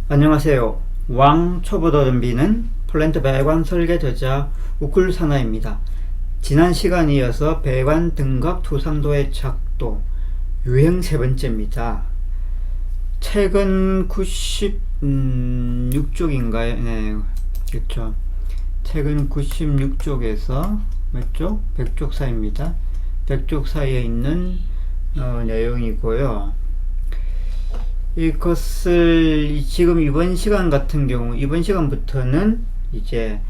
안녕하세요. 왕초보도 덤비는 플랜트 배관 설계 저자 우쿨사나입니다. 지난 시간에 이어서 배관 등각 투상도의 작도 유형 세 번째입니다. 책은 96쪽인가요? 네, 그렇죠. 책은 96쪽에서 몇 쪽? 100쪽 사이입니다. 100쪽 사이에 있는 내용이고요. 이것을 지금 이번 시간 같은 경우, 이번 시간부터는 이제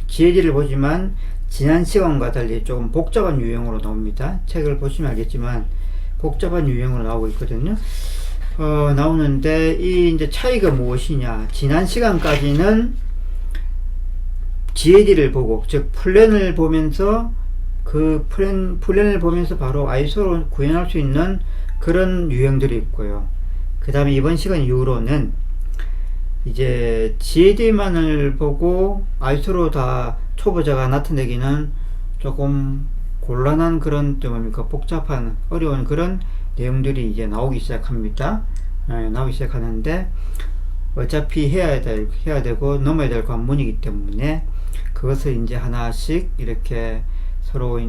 GLD를 보지만 지난 시간과 달리 조금 복잡한 유형으로 나옵니다. 책을 보시면 알겠지만 복잡한 유형으로 나오고 있거든요. 나오는데 이 이제 차이가 무엇이냐? 지난 시간까지는 GLD를 보고, 즉 플랜을 보면서 그 플랜을 보면서 바로 아이소로 구현할 수 있는 그런 유형들이 있고요. 그 다음에 이번 시간 이후로는 이제 GAD만을 보고 아이소로 다 초보자가 나타내기는 조금 곤란한 그런 뭡니까 복잡한 어려운 그런 내용들이 이제 나오기 시작합니다. 나오기 시작하는데 어차피 해야 되고 넘어야 될 관문이기 때문에 그것을 이제 하나씩 이렇게 서로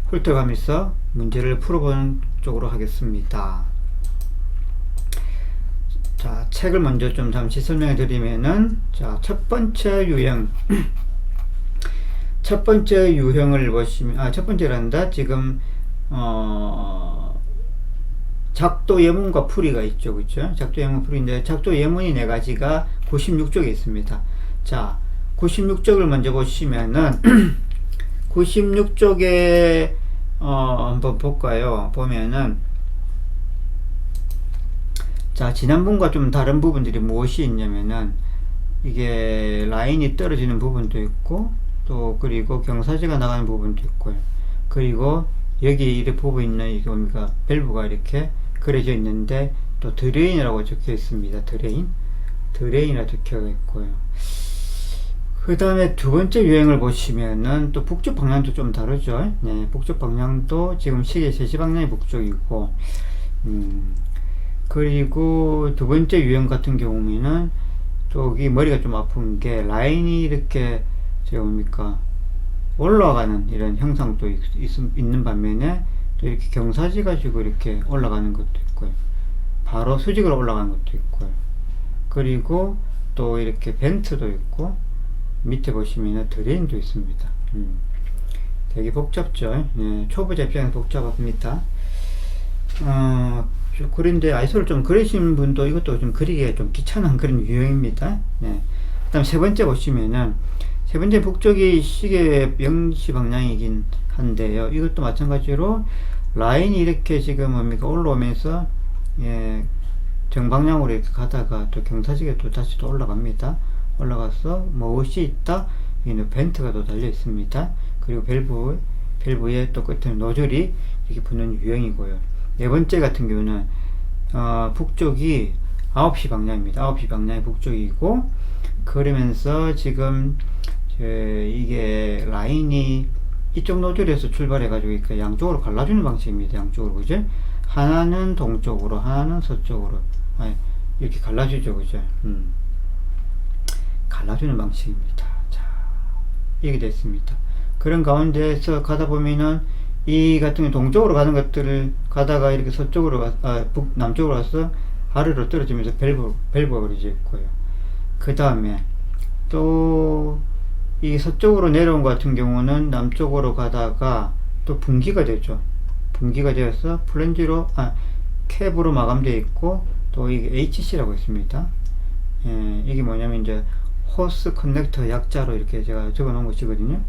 훑어가면서 문제를 풀어보는 쪽으로 하겠습니다. 자, 책을 먼저 좀 잠시 설명해 드리면은, 자, 첫 번째 유형. 첫 번째 유형을 보시면, 첫 번째란다. 지금, 작도 예문과 풀이가 있죠. 그쵸? 작도 예문 풀이인데, 작도 예문이 네 가지가 96쪽에 있습니다. 자, 96쪽을 먼저 보시면은, 96쪽에 한번 볼까요? 보면은 자, 지난번과 좀 다른 부분들이 무엇이 있냐면은 이게 라인이 떨어지는 부분도 있고 또 그리고 경사지가 나가는 부분도 있고요. 그리고 여기 이렇게 보고 있는 이게 뭡니까? 밸브가 이렇게 그려져 있는데 또 드레인이라고 적혀 있습니다. 드레인이라 적혀 있고요. 그 다음에 두 번째 유형을 보시면은 또 북쪽 방향도 좀 다르죠. 네, 북쪽 방향도 지금 시계 제시 방향이 북쪽이고, 그리고 두 번째 유형 같은 경우에는 저기 머리가 좀 아픈 게 라인이 이렇게 뭡니까 올라가는 이런 형상도 있는 반면에 또 이렇게 경사지 가지고 이렇게 올라가는 것도 있고요. 바로 수직으로 올라가는 것도 있고요. 그리고 또 이렇게 벤트도 있고 밑에 보시면 드레인도 있습니다. 되게 복잡죠. 예, 초보자 입장에서 복잡합니다. 그런데 아이소를 좀 그리신 분도 이것도 좀 그리기가 좀 귀찮은 그런 유형입니다. 예. 그 다음 세 번째 보시면은, 세 번째 북쪽이 시계 0시 방향이긴 한데요. 이것도 마찬가지로 라인이 이렇게 지금 뭡니까 올라오면서, 예, 정방향으로 이렇게 가다가 또 경사지게 또 다시 또 올라갑니다. 올라가서 무엇이 있다? 여기는 벤트가 또 달려 있습니다. 그리고 밸브의 또 끝에 노즐이 이렇게 붙는 유형이고요. 네 번째 같은 경우는 북쪽이 9시 방향입니다. 9시 방향이 북쪽이고, 그러면서 지금 이게 라인이 이쪽 노즐에서 출발해 가지고 양쪽으로 갈라주는 방식입니다. 양쪽으로, 그죠? 하나는 동쪽으로, 하나는 서쪽으로, 이렇게 갈라주죠, 그죠? 갈라주는 방식입니다. 자, 이렇게 됐습니다. 그런 가운데에서 가다 보면은 이 같은 동쪽으로 가는 것들을 가다가 이렇게 서쪽으로 남쪽으로 가서 아래로 떨어지면서 밸브가 그려져 있고요. 그 다음에 또 이 서쪽으로 내려온 것 같은 경우는 남쪽으로 가다가 또 분기가 되죠. 분기가 되어서 플랜지로 캡으로 마감되어 있고, 또 이게 HC라고 있습니다. 이게 뭐냐면 이제 호스 커넥터 약자로 이렇게 제가 적어 놓은 것이거든요.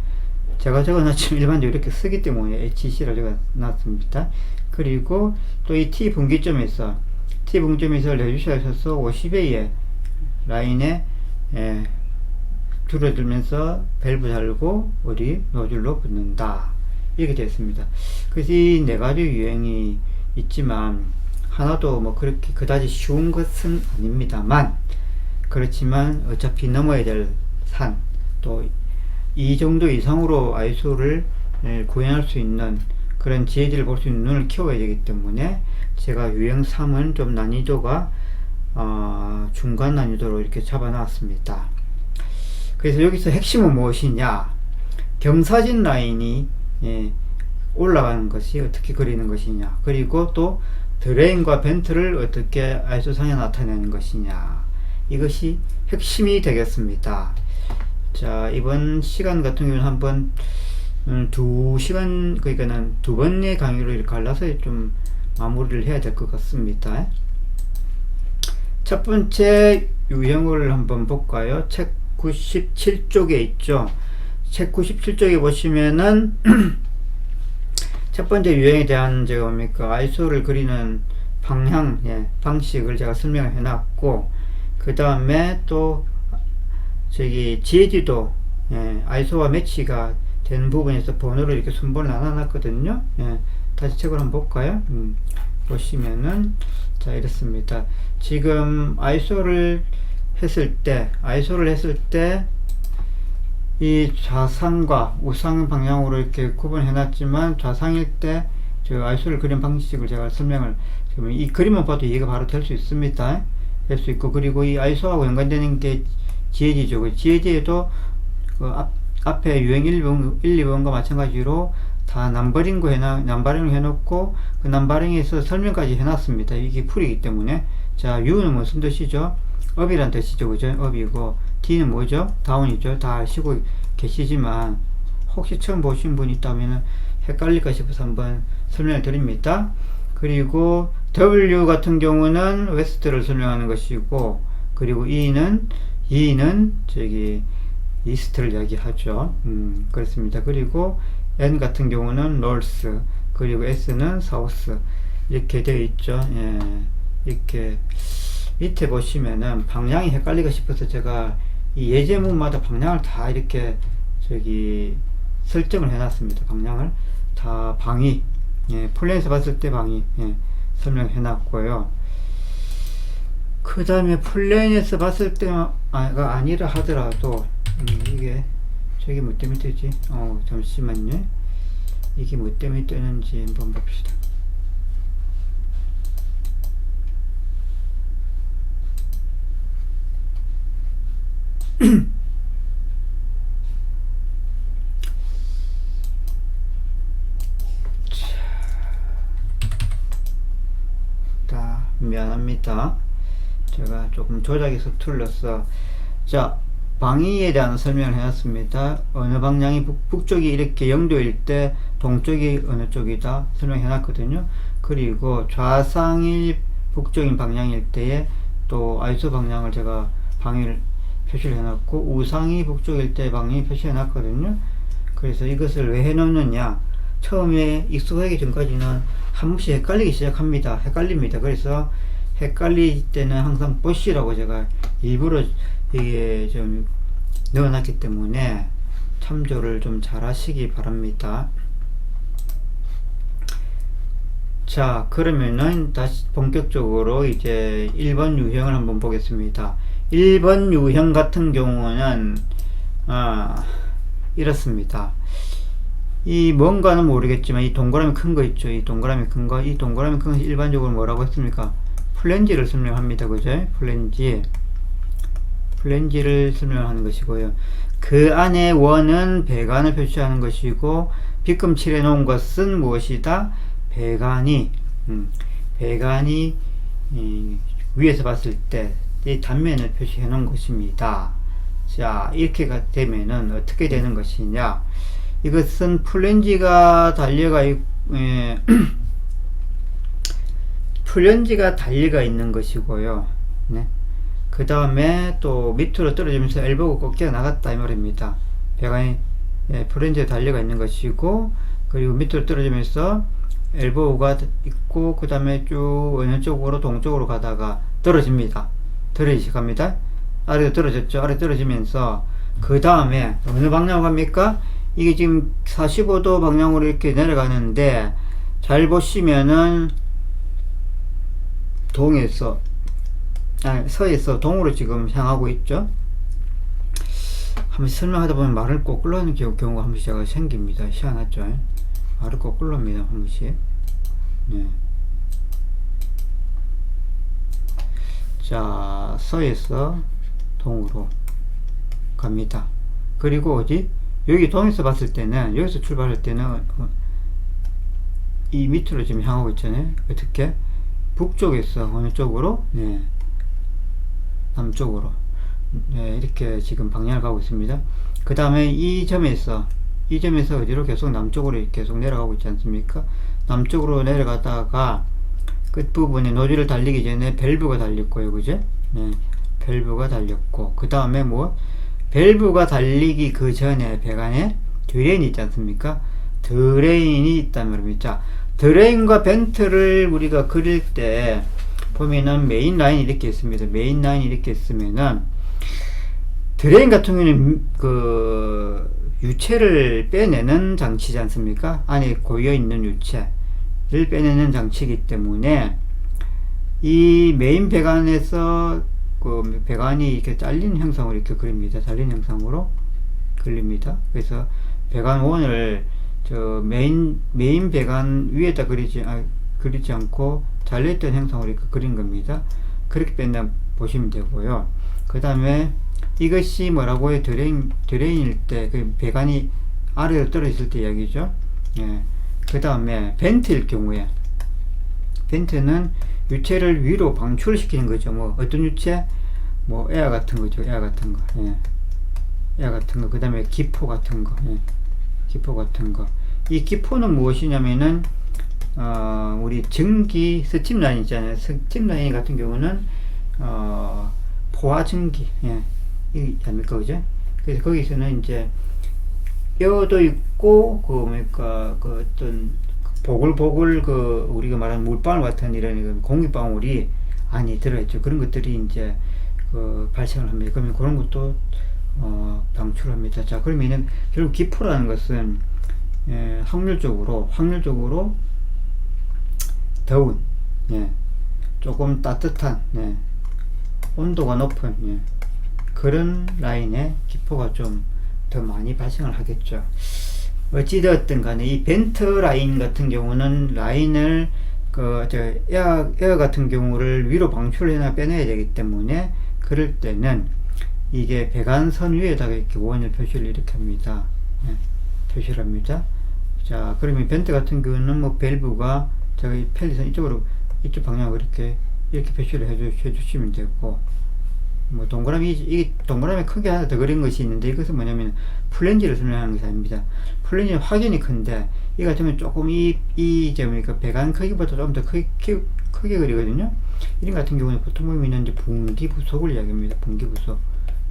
제가 적어 놨지만 일반적으로 이렇게 쓰기 때문에 HC로 적어 놨습니다. 그리고 또 이 T 분기점에서 내주셔서 50A의 라인에 줄어들면서 밸브 달고 우리 노즐로 붙는다. 이렇게 됐습니다. 그래서 이 네 가지 유형이 있지만 하나도 뭐 그렇게 그다지 쉬운 것은 아닙니다만, 그렇지만 어차피 넘어야 될 산, 또 이 정도 이상으로 아이소를 구현할 수 있는 그런 GAD를 볼 수 있는 눈을 키워야 되기 때문에 제가 유형 3은 좀 난이도가 중간 난이도로 이렇게 잡아 놨습니다. 그래서 여기서 핵심은 무엇이냐, 경사진 라인이 올라가는 것이 어떻게 그리는 것이냐, 그리고 또 드레인과 벤트를 어떻게 아이소상에 나타내는 것이냐, 이것이 핵심이 되겠습니다. 자, 이번 시간 같은 경우는 한번 2시간, 그러니까는 2번의 강의로 이렇게 갈라서 좀 마무리를 해야 될 것 같습니다. 첫 번째 유형을 한번 볼까요? 책 97쪽에 있죠. 책 97쪽에 보시면은 첫 번째 유형에 대한 제가 뭡니까, 아이소를 그리는 방향, 방식을 제가 설명을 해놨고, 그 다음에 또 저기 지혜지도 아이소와 매치가 된 부분에서 번호를 이렇게 순번을 나눠놨거든요. 다시 책을 한번 볼까요? 보시면은 자, 이렇습니다. 지금 아이소를 했을 때 이 좌상과 우상 방향으로 이렇게 구분해 놨지만, 좌상일 때 저 아이소를 그린 방식을 제가 설명을, 지금 이 그림만 봐도 이해가 바로 될 수 있습니다. 될 수 있고, 그리고 이 아이소하고 연관되는 게 지혜지죠. 그 지혜지에도 그 앞에 유형 1, 2번과 마찬가지로 다 남버링을 해놓고, 그 남버링에서 설명까지 해놨습니다. 이게 풀이기 때문에. 자, U는 무슨 뜻이죠? 업이란 뜻이죠. 그죠? 업이고, D는 뭐죠? 다운이죠. 다 아시고 계시지만, 혹시 처음 보신 분이 있다면 헷갈릴까 싶어서 한번 설명을 드립니다. 그리고 W 같은 경우는 웨스트를 설명하는 것이고, 그리고 E는 저기 이스트를 이야기하죠. 그렇습니다. 그리고 N 같은 경우는 north, 그리고 S는 south, 이렇게 되어 있죠. 이렇게 밑에 보시면은 방향이 헷갈리가 싶어서 제가 이 예제문마다 방향을 다 이렇게 저기 설정을 해놨습니다. 방향을 다 방위, 플랜에서 봤을 때 방위 설명해 놨고요. 그 다음에 플랜에서 봤을 때가 아니라 하더라도 이게 저게 뭐 때문에 뜨지? 잠시만요. 이게 뭐 때문에 뜨는지 한번 봅시다. 자, 미안합니다. 제가 조금 조작이 서툴러서. 자, 방위에 대한 설명을 해놨습니다. 어느 방향이 북쪽이 이렇게 0도일 때 동쪽이 어느 쪽이다 설명해놨거든요. 그리고 좌상이 북쪽인 방향일 때에 또 아이소 방향을 제가 방위를 표시를 해놨고, 우상이 북쪽일 때 방향이 표시해놨거든요. 그래서 이것을 왜 해놓느냐, 처음에 익숙하기 전까지는 한 번씩 헷갈리기 시작합니다. 헷갈립니다. 그래서 헷갈릴 때는 항상 보시라고 제가 일부러 이게 좀 넣어놨기 때문에 참조를 좀 잘 하시기 바랍니다. 자, 그러면은 다시 본격적으로 이제 1번 유형을 한번 보겠습니다. 1번 유형 같은 경우는 이렇습니다. 이 뭔가는 모르겠지만 이 동그라미 큰 거 있죠. 이 동그라미 큰 거 일반적으로 뭐라고 했습니까? 플랜지를 설명합니다. 그죠? 플랜지를 설명하는 것이고요. 그 안에 원은 배관을 표시하는 것이고, 빗금 칠해 놓은 것은 무엇이다? 배관이 위에서 봤을 때 이 단면을 표시해 놓은 것입니다. 자, 이렇게 되면은 어떻게 되는 것이냐, 이것은 플랜지가 달려가 플랜지가 달려가 있는 것이고요. 그 다음에 또 밑으로 떨어지면서 엘보가 꺾여 나갔다 이 말입니다. 배관이 플랜지가 달려가 있는 것이고, 그리고 밑으로 떨어지면서 엘보가 있고, 그 다음에 쭉 어느 쪽으로 동쪽으로 가다가 떨어집니다. 시작합니다. 아래로 떨어졌죠. 아래 떨어지면서 그 다음에 어느 방향으로 갑니까? 이게 지금 45도 방향으로 이렇게 내려가는데, 잘 보시면은 서에서 동으로 지금 향하고 있죠. 한번 설명하다 보면 말을 거꾸로 하는 경우가 한 번씩 제가 생깁니다. 희한하죠. 말을 거꾸로 합니다. 한 번씩. 자, 서에서 동으로 갑니다. 그리고 어디? 여기 동에서 봤을 때는, 여기서 출발할 때는 이 밑으로 지금 향하고 있잖아요. 어떻게? 북쪽에서 어느 쪽으로? 네, 남쪽으로. 네, 이렇게 지금 방향을 가고 있습니다. 그 다음에 이 점에서 어디로? 계속 남쪽으로 계속 내려가고 있지 않습니까? 남쪽으로 내려가다가 끝부분에 노즐을 달리기 전에 밸브가 달렸고요. 그죠? 네, 밸브가 달렸고, 그 다음에 뭐? 밸브가 달리기 그 전에 배관에 드레인이 있지 않습니까? 드레인이 있다면 말입니다. 드레인과 벤트를 우리가 그릴 때 보면은 메인 라인이 이렇게 있습니다. 메인 라인이 이렇게 있으면은 드레인 같은 경우는 그 유체를 빼내는 장치지 않습니까? 안에 고여 있는 유체를 빼내는 장치이기 때문에 이 메인 배관에서 그 배관이 이렇게 잘린 형상으로 이렇게 그립니다. 잘린 형상으로 그립니다. 그래서 배관 원을 저 메인 배관 위에다 그리지 않고 잘렸던 형상으로 이렇게 그린 겁니다. 그렇게 뺀다 보시면 되고요. 그 다음에 이것이 뭐라고요? 드레인일 때 그 배관이 아래로 떨어졌을 때 이야기죠. 예. 그 다음에 벤트일 경우에, 벤트는 유체를 위로 방출시키는 거죠. 뭐 어떤 유체? 뭐 에어 같은 거죠. 에어 같은 거. 예. 에어 같은 거. 그 다음에 기포 같은 거. 예. 기포 같은 거. 이 기포는 무엇이냐면은 우리 전기 스팀 라인 있잖아요. 스팀 라인 같은 경우는 포화 전기. 예. 이 아닙니까, 그죠? 그래서 거기서는 이제 에어도 있고 그 뭡니까 그 어떤 보글보글 그 우리가 말하는 물방울 같은 이런 공기방울이 안에 들어있죠. 그런 것들이 이제 그 발생을 합니다. 그러면 그런 것도 방출합니다. 자, 그러면은 결국 기포라는 것은 확률적으로 더운, 예, 조금 따뜻한, 예, 온도가 높은, 예, 그런 라인에 기포가 좀 더 많이 발생을 하겠죠. 어찌되었든 간에 이 벤트 라인 같은 경우는 라인을 에어 같은 경우를 위로 방출해나 빼내야 되기 때문에 그럴 때는 이게 배관선 위에다가 이렇게 원을 표시를 이렇게 합니다. 예, 표시를 합니다. 자, 그러면 벤트 같은 경우는 뭐 밸브가 저기 편리선 이쪽 방향으로 이렇게 표시를 해주시면 되고, 뭐 이게 동그라미 크게 하나 더 그린 것이 있는데, 이것은 뭐냐면 플랜지를 설명하는 것이 아닙니다. 플랜지는 확연히 큰데 이 같으면 조금 그러니까 배관 크기보다 좀 더 크게 그리거든요. 이런 같은 경우는 보통 보면 이제 분기부속을 이야기합니다.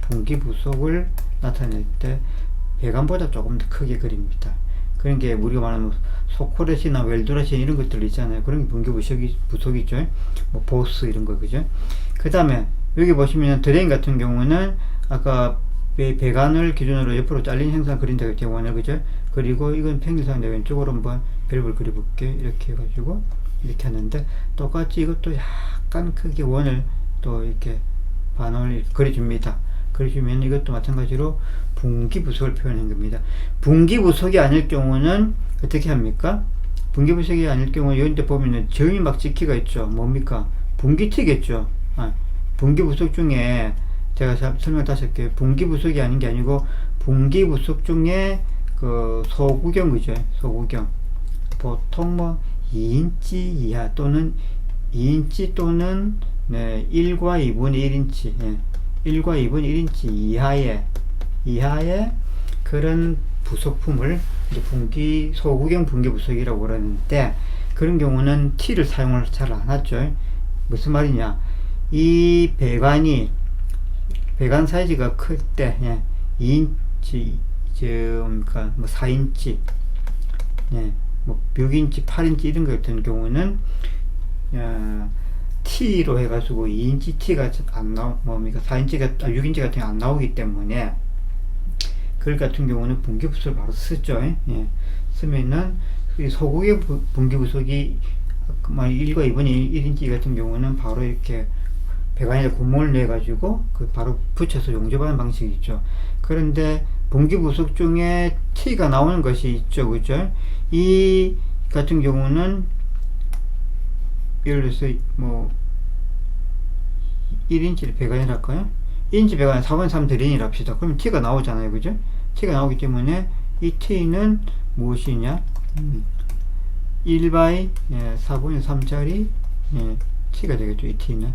분기부속을 나타낼 때 배관보다 조금 더 크게 그립니다. 그런 게 우리가 말하는 소코렛이나 웰도렛이 이런 것들 있잖아요. 그런 게 분기부속이죠. 뭐 보스 이런 거, 그죠? 그 다음에 여기 보시면 드레인 같은 경우는 아까 배관을 기준으로 옆으로 잘린 형상 그린다 그랬죠, 원을, 그죠? 그리고 이건 평균상 내 왼쪽으로 한번 밸브를 그려볼게. 이렇게 해가지고 이렇게 하는데, 똑같이 이것도 약간 크게 원을 또 이렇게 반원을 그려줍니다. 그려주면 이것도 마찬가지로 분기부속을 표현한 겁니다. 분기부속이 아닐 경우는 어떻게 합니까? 분기부속이 아닐 경우는 여기 보면은 점이 막 찍히가 있죠. 뭡니까? 분기티겠죠. 분기부속 중에 제가 설명 다시 할게요. 분기부속이 아닌 게 아니고 분기부속 중에 그 소구경, 그죠? 소구경 보통 뭐 2인치 이하 또는 2인치 또는 1과 2분의 1인치, 1과 2분의 1인치 이하의 그런 부속품을 이제 소구경 분기부속이라고 그러는데, 그런 경우는 T를 사용을 잘 안 하죠. 무슨 말이냐? 이 배관 사이즈가 클 때, 2인치, 그러니까 뭐 4인치, 뭐 6인치, 8인치 이런 것 같은 경우는 T로 해가지고 2인치 T가 안 뭡니까 6인치 같은 게 안 나오기 때문에, 그 같은 경우는 분기부속을 바로 쓰죠. 쓰면은 소구의 분기부속이 1과 2분의 1인치 같은 경우는 바로 이렇게 배관에 구멍을 내 가지고 바로 붙여서 용접하는 방식이 있죠. 그런데 분기부속 중에 T가 나오는 것이 있죠, 그죠? 이 같은 경우는 예를 들어서 뭐 1인치를 배관이라 할까요? 1인치 배관은 4분의 3 드레인이라 합시다. 그러면 t가 나오잖아요. 그죠? t가 나오기 때문에 이 t는 무엇이냐? 1바이 4분의 3짜리 t가 되겠죠. 이 t는.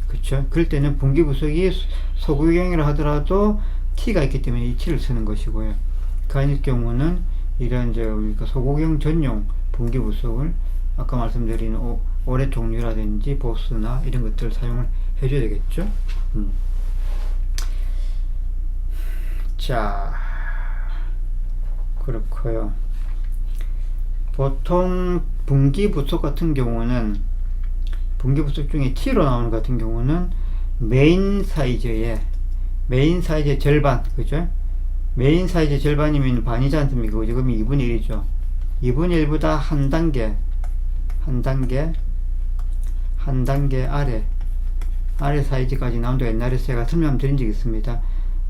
그쵸? 그럴 때는 분기부속이 소구경이라 하더라도 t가 있기 때문에 이 t를 쓰는 것이고요. 그 아닐 경우는 이런 소구경 전용 분기부속을 아까 말씀드린 오래 종류라든지 보스나 이런 것들을 사용을 해줘야 되겠죠. 자, 그렇고요. 보통 분기부속 같은 경우는 분기부속 중에 T로 나오는 같은 경우는 메인 사이즈의 절반, 그죠? 메인 사이즈 절반이면 반이지 않습니까? 그죠? 그럼 2분의 1이죠. 2분의 1보다 한 단계 아래 사이즈까지 나온다. 옛날에 제가 설명드린 적이 있습니다.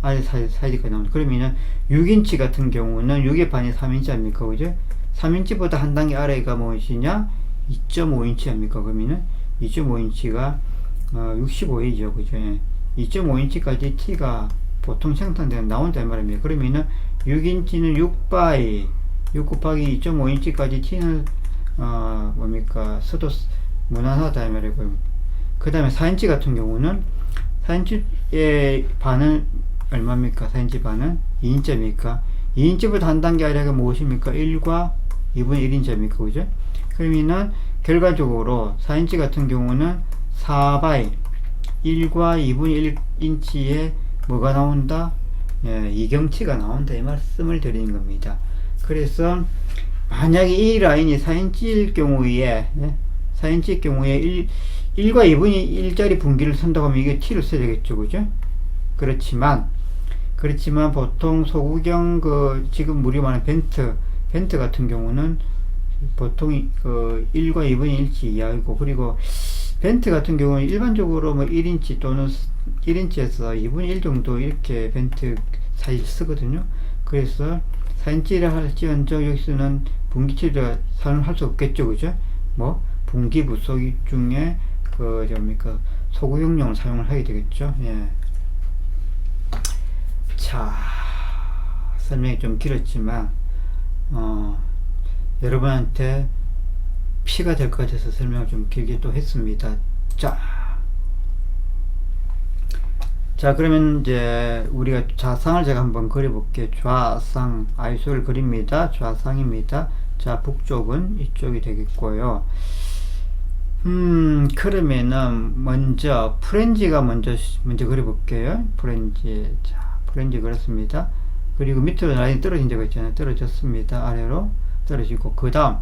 아래 사이즈까지 나온다. 그러면은 6인치 같은 경우는 6의 반이 3인치 아닙니까? 그죠? 3인치보다 한 단계 아래가 무엇이냐? 2.5인치 아닙니까? 그러면은 2.5인치가 65이죠. 그죠? 2.5인치까지 T가 보통 생산되는 나온다 이 말입니다. 그러면은 6인치는 6 곱하기 2.5인치까지 T는 뭡니까? 써도 무난하다 이 말이고요. 그 다음에 4인치 같은 경우는 4인치의 반은 얼마입니까? 4인치 반은 2인치입니까? 2인치보다 한 단계 아래가 무엇입니까? 1과 2분의 1인치입니까? 그죠? 그러면은 결과적으로 4인치 같은 경우는 4바이 1과 2분의 1인치에 뭐가 나온다? 이경치가 나온다 이 말씀을 드리는 겁니다. 그래서 만약에 이 라인이 4인치일 경우에 4인치일 경우에 1과 2분의 1짜리 분기를 쓴다고 하면 이게 T를 써야 되겠죠. 그죠? 그렇지만 보통 소구경 지금 우리 말하는 벤트 같은 경우는 보통 1과 2분의 1치 이하이고, 그리고 벤트 같은 경우는 일반적으로 1인치 또는 1인치에서 2분의 1 정도 이렇게 벤트 사이즈 쓰거든요. 그래서 4인치를 할지언정 여기서는 분기치를 사용할 수 없겠죠. 그죠? 분기부속 중에 소구용량을 사용을 하게 되겠죠. 자, 설명이 좀 길었지만 여러분한테 피가 될 것 같아서 설명을 좀 길게 또 했습니다. 자, 그러면 이제 우리가 좌상을 제가 한번 그려볼게요. 좌상, 아이소를 그립니다. 좌상입니다. 자, 북쪽은 이쪽이 되겠고요. 그러면은 먼저 프렌지가 먼저 그려볼게요. 프렌지. 자, 프렌지 그렸습니다. 그리고 밑으로 라인이 떨어진 데가 있잖아요. 떨어졌습니다. 아래로 떨어지고, 그 다음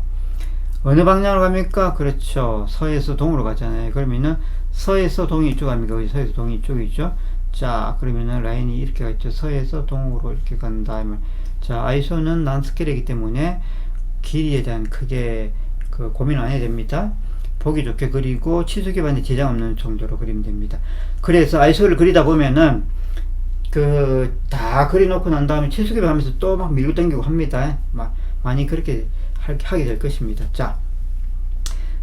어느 방향으로 갑니까? 그렇죠. 서에서 동으로 가잖아요. 그러면은 서에서 동이 이쪽 갑니까? 서에서 동이 이쪽이죠. 자, 그러면은 라인이 이렇게 갔죠. 서에서 동으로 이렇게 간다. 자, 아이소는 난스케일이기 때문에 길이에 대한 크게 고민 안 해야 됩니다. 보기 좋게 그리고 치수기반에 지장 없는 정도로 그리면 됩니다. 그래서 아이소를 그리다 보면은 다 그려놓고 난 다음에 치수기반 하면서 또 막 밀고 당기고 합니다. 많이 그렇게 하게 될 것입니다. 자,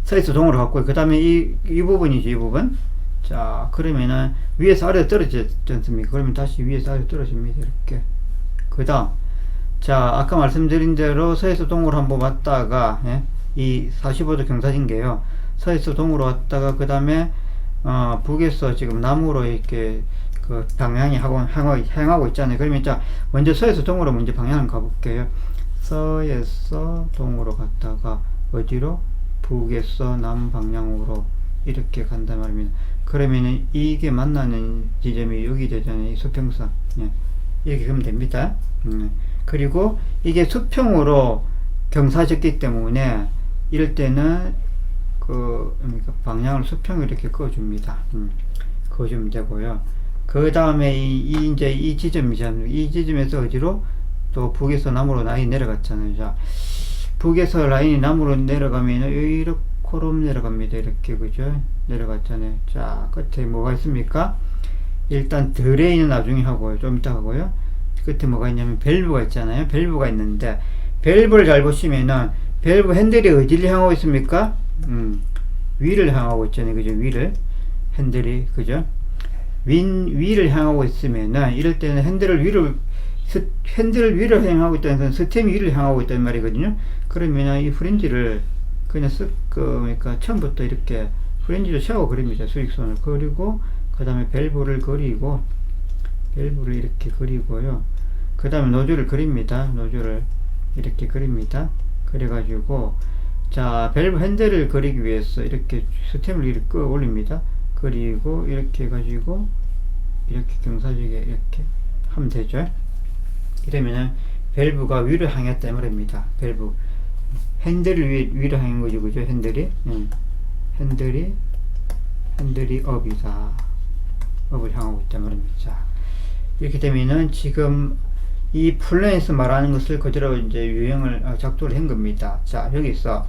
서에서 동으로 갔고요. 그 다음에 이 부분이죠. 이 부분. 자, 그러면은 위에서 아래로 떨어지지 않습니까? 그러면 다시 위에서 아래로 떨어집니다. 이렇게. 그 다음, 자, 아까 말씀드린 대로 서에서 동으로 한번 왔다가, 이 45도 경사진게요. 서에서 동으로 왔다가, 그 다음에 북에서 지금 남으로 이렇게 방향이 향하고 있잖아요. 그러면 자, 먼저 서에서 동으로 먼저 방향을 가볼게요. 서에서 동으로 갔다가 어디로? 북에서 남 방향으로 이렇게 간단 말입니다. 그러면은 이게 만나는 지점이 여기 되잖아요. 이 수평선. 이렇게 그러면 됩니다. 그리고 이게 수평으로 경사졌기 때문에 이럴 때는 방향을 수평을 이렇게 그어줍니다. 그어주면 되고요. 그 다음에 이제 이 지점이잖아요. 이 지점에서 어디로? 또 북에서 남으로 라인이 내려갔잖아요. 자, 북에서 라인이 남으로 내려가면 이렇게 내려갑니다. 이렇게, 그죠? 내려갔잖아요. 자, 끝에 뭐가 있습니까? 일단 드레인은 나중에 하고요. 좀 이따 하고요. 끝에 뭐가 있냐면 밸브가 있잖아요. 밸브가 있는데, 밸브를 잘 보시면은 밸브 핸들이 어디를 향하고 있습니까? 위를 향하고 있잖아요. 그죠? 위를. 핸들이, 그죠? 위를 향하고 있으면은, 이럴 때는 핸들을 위로 향하고 있다는 건 스템이 위를 향하고 있단 말이거든요. 그러면 이 프렌지를 그냥 그러니까 처음부터 이렇게 프렌지를 세워 그립니다. 수직선을 그리고, 그 다음에 밸브를 그리고, 밸브를 이렇게 그리고요. 그 다음에 노즐을 그립니다. 노즐을 이렇게 그립니다. 그래가지고, 자, 밸브 핸들을 그리기 위해서 이렇게 스템을 이렇게 끌어 올립니다. 그리고 이렇게 해가지고, 이렇게 경사지게 이렇게 하면 되죠. 이러면은 밸브가 위로 향했다 말입니다. 밸브 핸들을 위로 향한 거죠, 그죠? 핸들이 핸들이 업이다. 업을 향하고 있다 말입니다. 자, 이렇게 되면은 지금 이 플랜에서 말하는 것을 그대로 이제 유형을 작도를 한 겁니다. 자, 여기서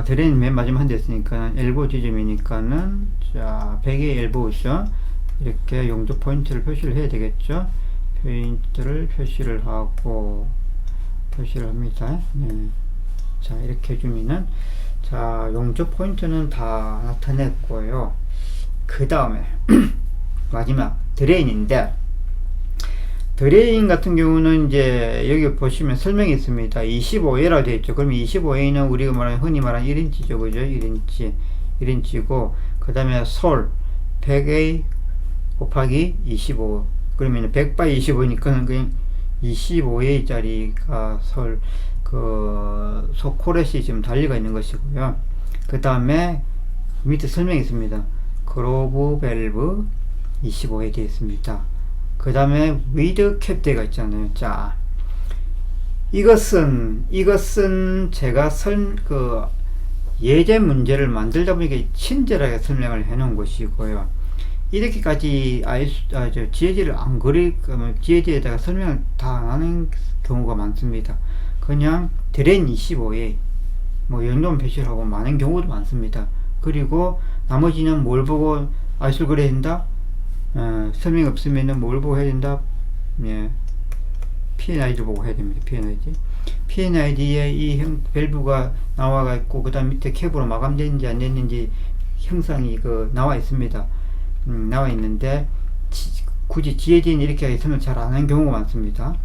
드레인 맨 마지막 한 대 있으니까 엘보 지점이니까는 자 100의 엘보죠. 이렇게 용접 포인트를 표시를 해야 되겠죠. 포인트를 표시를 하고 표시를 합니다. 네. 자, 이렇게 해주면은 자 용접 포인트는 다 나타냈고요. 그 다음에 마지막 드레인인데, 드레인 같은 경우는 이제 여기 보시면 설명이 있습니다. 25A라고 되어 있죠. 그럼 25A는 우리가 말하는 흔히 말하는 1인치죠, 그죠? 1인치고 그 다음에 솔 100A 곱하기 25, 그러면 100 by 25니까는 그냥 25A 짜리가 소코렛이 지금 달려가 있는 것이고요. 그 다음에 밑에 설명이 있습니다. 그로브 밸브 25A 되어 있습니다. 그 다음에 위드 캡대가 있잖아요. 자, 이것은 제가 예제 문제를 만들다 보니까 친절하게 설명을 해 놓은 것이고요. 이렇게까지 지혜지를 안 지혜지에다가 설명을 다 안 하는 경우가 많습니다. 그냥 드레인 25에 뭐 연동 표시를 하고 많은 경우도 많습니다. 그리고 나머지는 뭘 보고 아이솔 그려야 된다? 설명 없으면은 뭘 보고 해야 된다? 예, P&ID를 보고 해야 됩니다. P&ID에 이 밸브가 나와가 있고, 그 다음 밑에 캡으로 마감됐는지 안 됐는지 형상이 나와 있습니다. 나와 있는데, 굳이 GAD는 이렇게 설명 잘 안 하는 경우가 많습니다.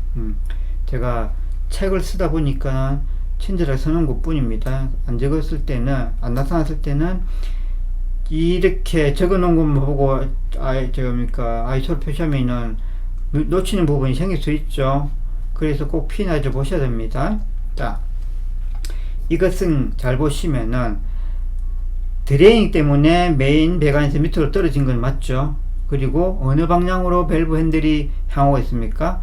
제가 책을 쓰다 보니까 친절하게 써놓은 것 뿐입니다. 안 적었을 때는, 안 나타났을 때는, 이렇게 적어 놓은 것만 보고, 아이솔 표시하면은, 놓치는 부분이 생길 수 있죠. 그래서 꼭 P&ID를 보셔야 됩니다. 자, 이것은 잘 보시면은, 드레인 때문에 메인 배관에서 밑으로 떨어진 건 맞죠? 그리고 어느 방향으로 밸브 핸들이 향하고 있습니까?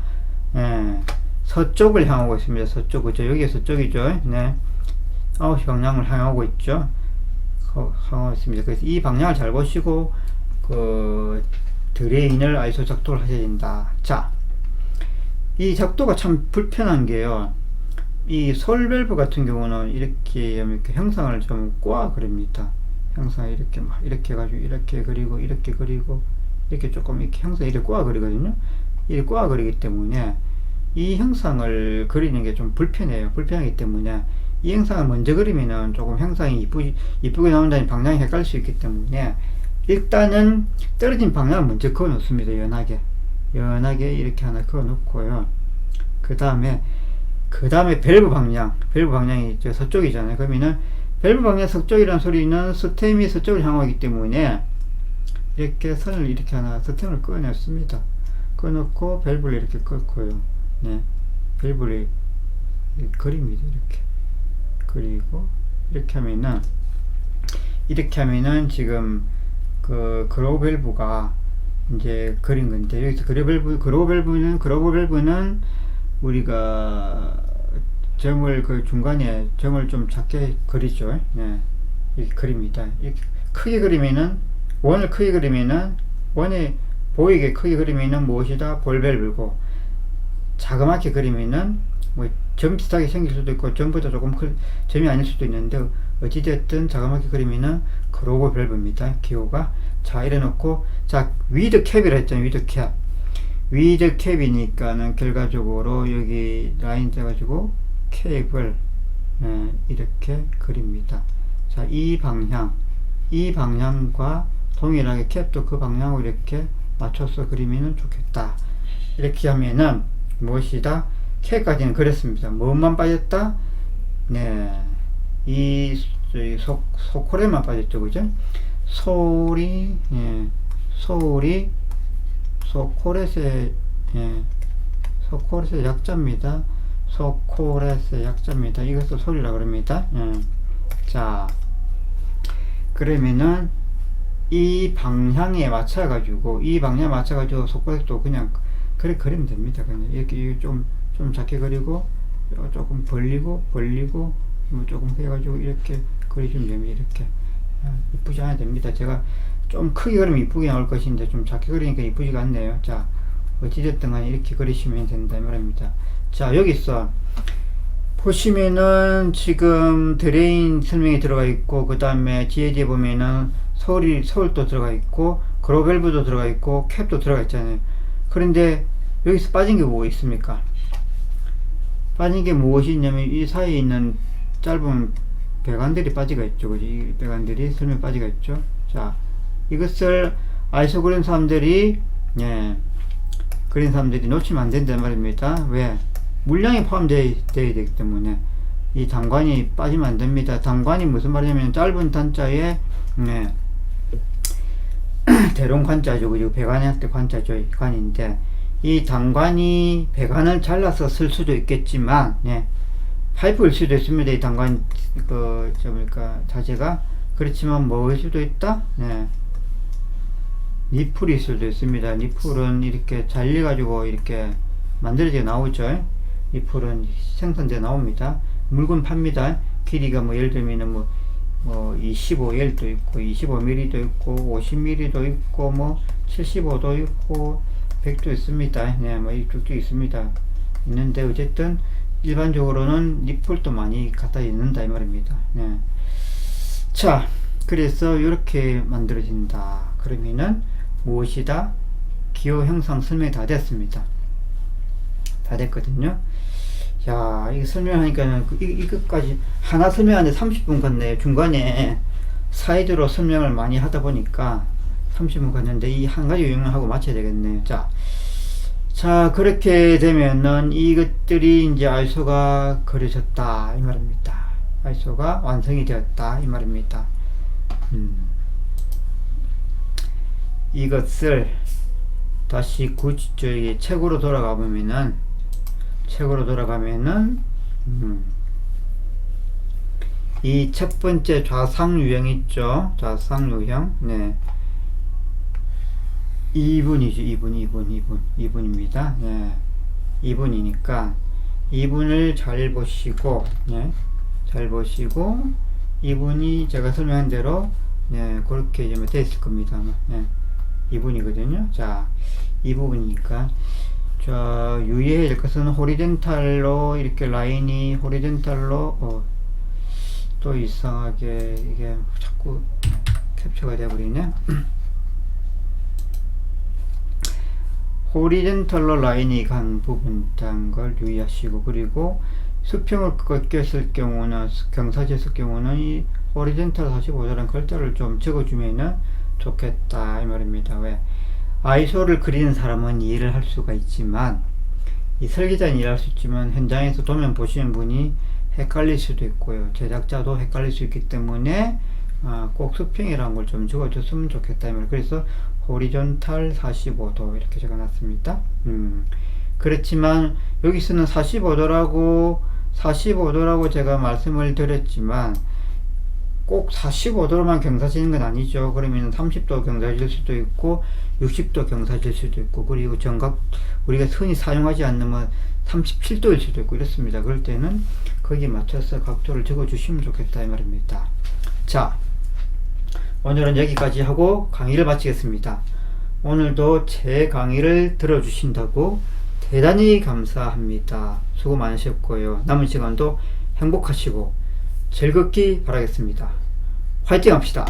서쪽을 향하고 있습니다. 서쪽, 그죠? 여기가 서쪽이죠. 네. 9시 방향을 향하고 있죠. 향하고 있습니다. 그래서 이 방향을 잘 보시고, 드레인을 아이소 작도를 하셔야 된다. 자, 이 작도가 참 불편한 게요. 이 솔밸브 같은 경우는 이렇게 형상을 좀 꼬아 그립니다. 형상을 이렇게 해가지고, 이렇게 그리고, 이렇게 조금 이렇게 형상을 이렇게 꼬아 그리거든요. 이렇게 꼬아 그리기 때문에, 이 형상을 그리는 게 좀 불편해요. 불편하기 때문에 이 형상을 먼저 그리면은 조금 형상이 이쁘게 나온다는 방향이 헷갈릴 수 있기 때문에 일단은 떨어진 방향을 먼저 그어 놓습니다. 연하게 이렇게 하나 그어 놓고요. 그 다음에 밸브 방향이 서쪽이잖아요. 그러면은 밸브 방향 서쪽이라는 소리는 스템이 서쪽을 향하기 때문에 이렇게 선을 이렇게 하나 스템을 그어 놨습니다. 그어 놓고 밸브를 이렇게 끊고요. 네, 밸브를 그립니다. 이렇게 그리고 이렇게 하면은 지금 그로브 밸브가 이제 그린 건데, 여기서 그로브 밸브는 우리가 점을 중간에 점을 좀 작게 그리죠. 네, 이렇게 그립니다. 이렇게 크게 그리면은 원을 크게 그리면은 원에 보이게 크게 그리면은 무엇이다? 볼 밸브고, 자그맣게 그리면은 뭐 점 비슷하게 생길 수도 있고 점보다 조금 점이 아닐 수도 있는데, 어찌됐든 자그맣게 그리면은 그로브 밸브입니다. 기호가. 자, 이래 놓고, 자, 위드 캡이라 했잖아요. 위드 캡이니까는 결과적으로 여기 라인 돼가지고 캡을 이렇게 그립니다. 자, 이 방향과 동일하게 캡도 그 방향으로 이렇게 맞춰서 그리면 좋겠다. 이렇게 하면은 무엇이다? 캡까지는 그랬습니다. 뭐만 빠졌다? 네, 이 소콜에만 빠졌죠, 그죠? 소리, 예, 소리, 소콜렛의, 예, 소콜렛의 약자입니다. 소콜렛의 약자입니다. 이것도 소리라 그럽니다. 예. 자, 그러면은 이 방향에 맞춰가지고 소콜렛도 그냥 그래 그리면 됩니다. 그냥 이렇게 좀 작게 그리고 조금 벌리고 뭐 조금 해가지고 이렇게 그리시면 됩니다. 이렇게 이쁘지 않아야 됩니다. 제가 좀 크게 그리면 이쁘게 나올 것인데 좀 작게 그리니까 이쁘지가 않네요. 자, 어찌됐든 간에 이렇게 그리시면 된다 말입니다. 자, 여기서 보시면은 지금 드레인 설명이 들어가 있고, 그 다음에 뒤에 보면은 서울도 들어가 있고, 그로벨브도 들어가 있고, 캡도 들어가 있잖아요. 그런데 여기서 빠진 게 뭐 있습니까? 빠진 게 무엇이 있냐면 이 사이에 있는 짧은 배관들이 빠지가 있죠. 그지? 이 배관들이 설명 빠지가 있죠. 자, 이것을 아이소 그린 사람들이, 예, 그린 사람들이 놓치면 안 된단 말입니다. 왜? 물량이 포함되어야 되기 때문에 이 단관이 빠지면 안 됩니다. 단관이 무슨 말이냐면 짧은 단자에, 네, 대롱 관자죠. 그리고 배관할 때 관자죠. 관인데 이 단관이 배관을 잘라서 쓸 수도 있겠지만, 네, 파이프일 수도 있습니다. 이 단관 자재가. 그렇지만 뭐일 수도 있다? 네, 니플일 수도 있습니다. 니플은 이렇게 잘려가지고 이렇게 만들어져 나오죠. 니플은 생산돼 나옵니다. 물건 팝니다. 길이가 뭐 예를 들면은 뭐 25L도 있고 25mm도 있고 50mm도 있고 뭐 75도 있고 100도 있습니다. 네, 뭐 이쪽도 있습니다. 있는데 어쨌든 일반적으로는 니플도 많이 갖다 있는다 이 말입니다. 네. 자, 그래서 이렇게 만들어진다. 그러면은 무엇이다? 기호 형상 설명이 다 됐습니다. 다 됐거든요. 야, 이거 설명하니까는 이것까지 하나 설명하는데 30분 갔네요. 중간에 사이드로 설명을 많이 하다 보니까 30분 갔는데 이 한 가지 요령을 하고 마쳐야 되겠네요. 자, 그렇게 되면은 이것들이 이제 아이소가 그려졌다 이 말입니다. 아이소가 완성이 되었다 이 말입니다. 이것을 다시 저기 책으로 돌아가 보면은 이 첫 번째 좌상 유형 있죠. 좌상 유형. 네. 2분이죠. 2분입니다. 네. 2분이니까 2분을 잘 보시고, 네. 잘 보시고 2분이 제가 설명한 대로, 네, 그렇게 좀 되어 있을 겁니다. 네. 2분이거든요. 자, 이 부분이니까 자, 유의해야 될 것은 호리젠탈로 이렇게 라인이 호리젠탈로 또 이상하게 이게 자꾸 캡처가 되어버리네. 호리젠탈로 라인이 간 부분이라는 걸 유의하시고, 그리고 수평을 꺾였을 경우는, 경사지였을 경우는 이 호리젠탈 45도라는 글자를 좀 적어주면은 좋겠다 이 말입니다. 왜? 아이소를 그리는 사람은 이해를 할 수가 있지만, 이 설계자는 이해할 수 있지만 현장에서 도면 보시는 분이 헷갈릴 수도 있고요. 제작자도 헷갈릴 수 있기 때문에 꼭 수평이라는 걸 좀 적어줬으면 좋겠다. 그래서 호리존탈 45도 이렇게 적어놨습니다. 그렇지만 여기서는 45도라고 제가 말씀을 드렸지만 꼭 45도로만 경사지는 건 아니죠. 그러면 30도 경사질 수도 있고 60도 경사질 수도 있고, 그리고 정각 우리가 흔히 사용하지 않는 37도일 수도 있고 이렇습니다. 그럴 때는 거기에 맞춰서 각도를 적어 주시면 좋겠다 이 말입니다. 자, 오늘은 여기까지 하고 강의를 마치겠습니다. 오늘도 제 강의를 들어주신다고 대단히 감사합니다. 수고 많으셨고요. 남은 시간도 행복하시고 즐겁기 바라겠습니다. 화이팅 합시다.